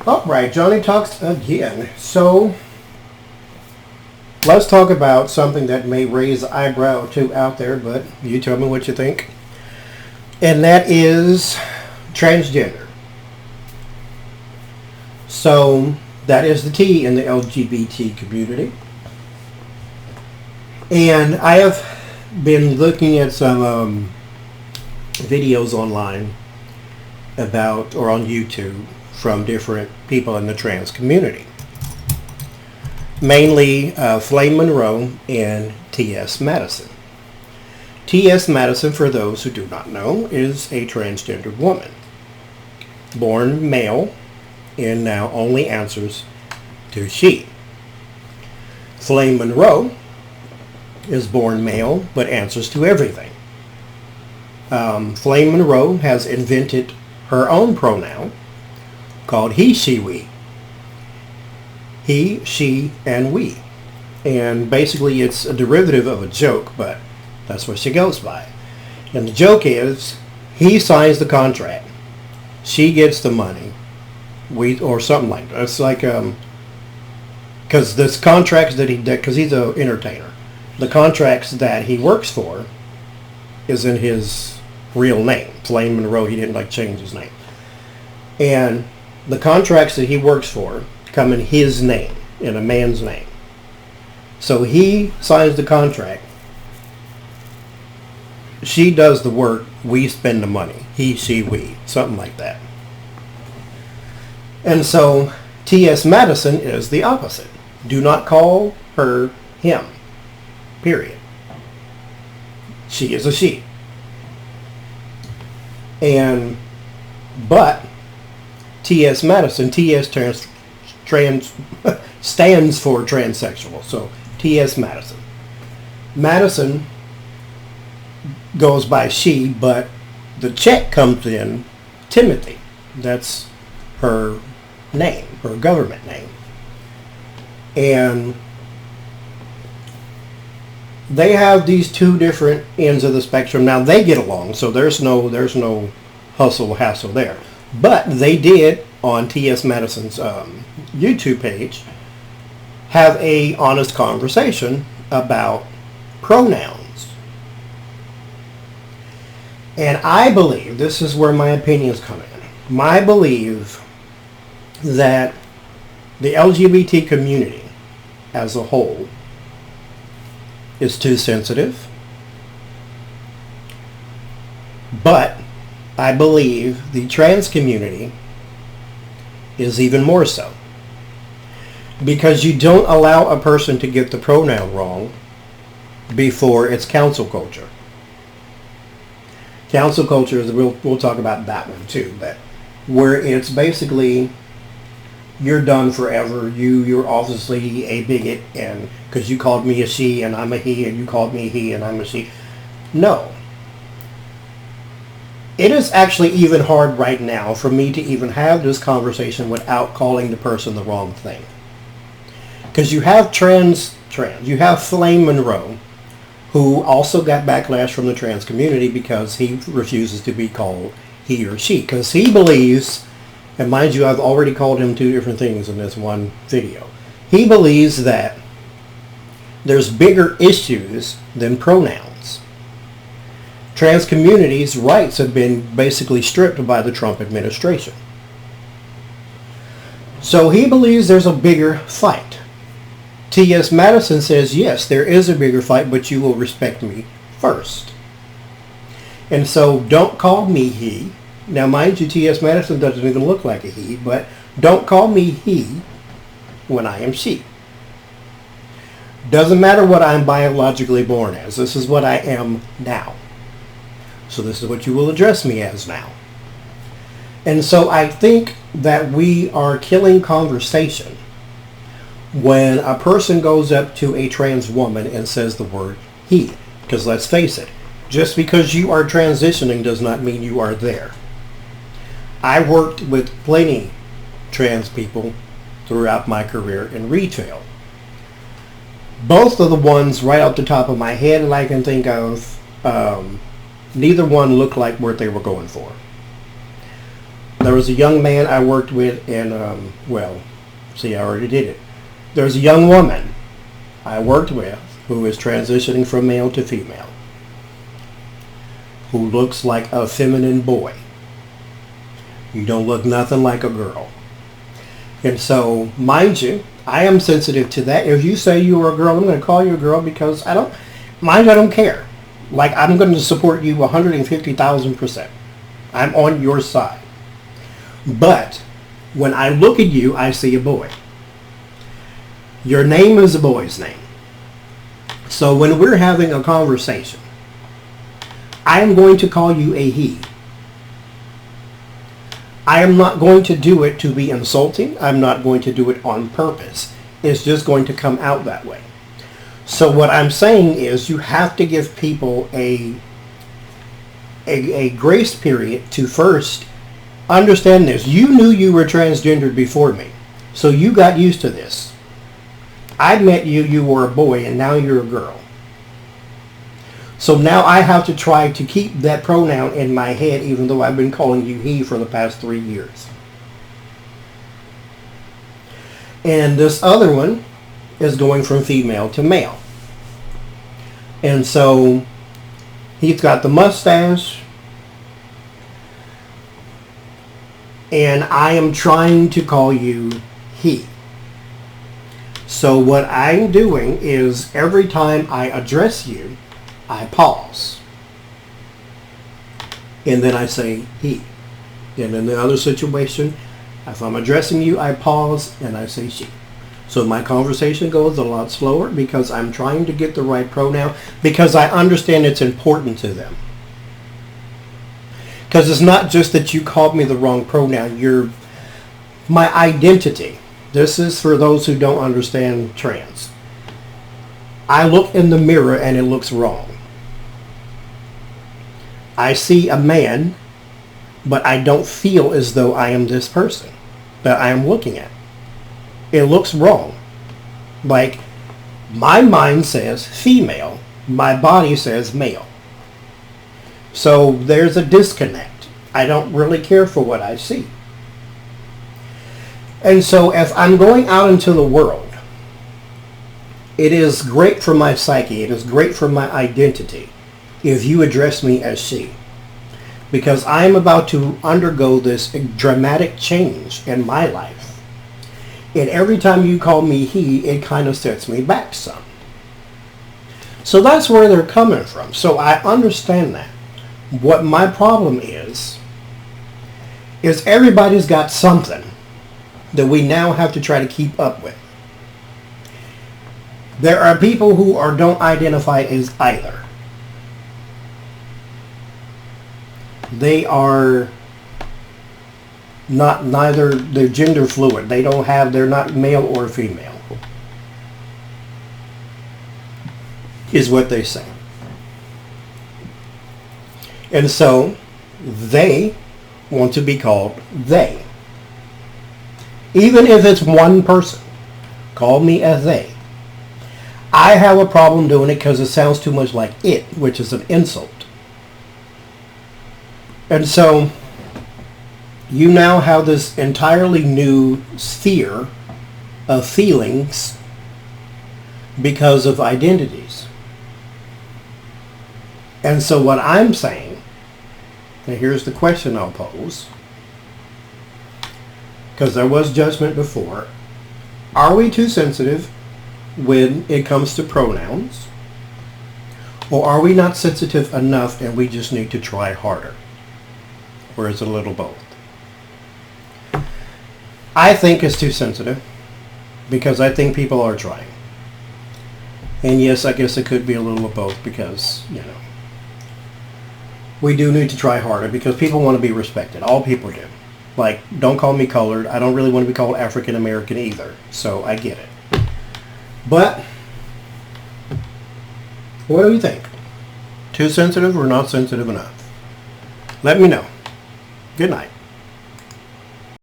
Alright, Johnny talks again. So, let's talk about something that may raise an eyebrow or two out there, but you tell me what you think. And that is transgender. So, that is the T in the LGBT community. And I have been looking at some videos online about, or on YouTube, from different people in the trans community. Mainly Flame Monroe and T.S. Madison. T.S. Madison, for those who do not know, is a transgendered woman. Born male and now only answers to she. Flame Monroe is born male but answers to everything. Flame Monroe has invented her own pronoun called he, she, we. He, she, and we. And basically it's a derivative of a joke, but that's what she goes by. And the joke is, he signs the contract, she gets the money, we, or something like that. It's like, because this contracts that because he's an entertainer, the contracts that he works for is in his real name. Flame Monroe, he didn't change his name. And the contracts that he works for come in his name, in a man's name. So he signs the contract. She does the work. We spend the money. He, she, we. Something like that. And so T.S. Madison is the opposite. Do not call her him. Period. She is a she. But T.S. Madison, T.S. stands for transsexual. So T.S. Madison. Madison goes by she, but the check comes in Timothy. That's her name, her government name. And they have these two different ends of the spectrum. Now they get along, so there's no hustle hassle there. But they did, on T.S. Madison's YouTube page, have a honest conversation about pronouns. And I believe, this is where my opinions come in, I believe that the LGBT community as a whole is too sensitive. But I believe the trans community is even more so. Because you don't allow a person to get the pronoun wrong before it's cancel culture. Cancel culture is, we'll talk about that one too, but where it's basically you're done forever. You're obviously a bigot, and because you called me a she and I'm a he, and you called me he and I'm a she. No. It is actually even hard right now for me to even have this conversation without calling the person the wrong thing. Because you have you have Flame Monroe, who also got backlash from the trans community because he refuses to be called he or she. Because he believes, and mind you, I've already called him two different things in this one video. He believes that there's bigger issues than pronouns. Trans communities' rights have been basically stripped by the Trump administration. So he believes there's a bigger fight. T.S. Madison says, yes, there is a bigger fight, but you will respect me first. And so don't call me he. Now, mind you, T.S. Madison doesn't even look like a he, but don't call me he when I am she. Doesn't matter what I'm biologically born as. This is what I am now. So this is what you will address me as now. And so I think that we are killing conversation when a person goes up to a trans woman and says the word he. Because let's face it, just because you are transitioning does not mean you are there. I worked with plenty trans people throughout my career in retail. Both of the ones right off the top of my head that I can think of, neither one looked like what they were going for. There was a young man I worked with in, well, see, I already did it. There's a young woman I worked with who is transitioning from male to female, who looks like a feminine boy. You don't look nothing like a girl. And so, mind you, I am sensitive to that. If you say you are a girl, I'm going to call you a girl because I don't care. Like, I'm going to support you 150,000%. I'm on your side. But when I look at you, I see a boy. Your name is a boy's name. So when we're having a conversation, I am going to call you a he. I am not going to do it to be insulting. I'm not going to do it on purpose. It's just going to come out that way. So what I'm saying is you have to give people a grace period to first understand this. You knew you were transgendered before me, so you got used to this. I met you, you were a boy, and now you're a girl. So now I have to try to keep that pronoun in my head, even though I've been calling you he for the past 3 years. And this other one is going from female to male. And so he's got the mustache, and I am trying to call you he. So what I'm doing is every time I address you, I pause. And then I say he. And in the other situation, if I'm addressing you, I pause and I say she. So my conversation goes a lot slower because I'm trying to get the right pronoun because I understand it's important to them. Because it's not just that you called me the wrong pronoun. You're my identity. This is for those who don't understand trans. I look in the mirror and it looks wrong. I see a man, but I don't feel as though I am this person that I am looking at. It looks wrong. Like, my mind says female, my body says male. So there's a disconnect. I don't really care for what I see. And so if I'm going out into the world, it is great for my psyche, it is great for my identity if you address me as she. Because I'm about to undergo this dramatic change in my life. And every time you call me he, it kind of sets me back some. So that's where they're coming from. So I understand that. What my problem is everybody's got something that we now have to try to keep up with. There are people who don't identify as either. They are they're gender fluid. They're not male or female, is what they say. And so they want to be called they. Even if it's one person, call me a they. I have a problem doing it because it sounds too much like it, which is an insult. And so you now have this entirely new sphere of feelings because of identities. And so what I'm saying, and here's the question I'll pose, because there was judgment before, are we too sensitive when it comes to pronouns? Or are we not sensitive enough and we just need to try harder? Or is it a little both? I think it's too sensitive because I think people are trying. And yes, I guess it could be a little of both because, we do need to try harder because people want to be respected. All people do. Like, don't call me colored. I don't really want to be called African American either. So I get it. But what do you think? Too sensitive or not sensitive enough? Let me know. Good night.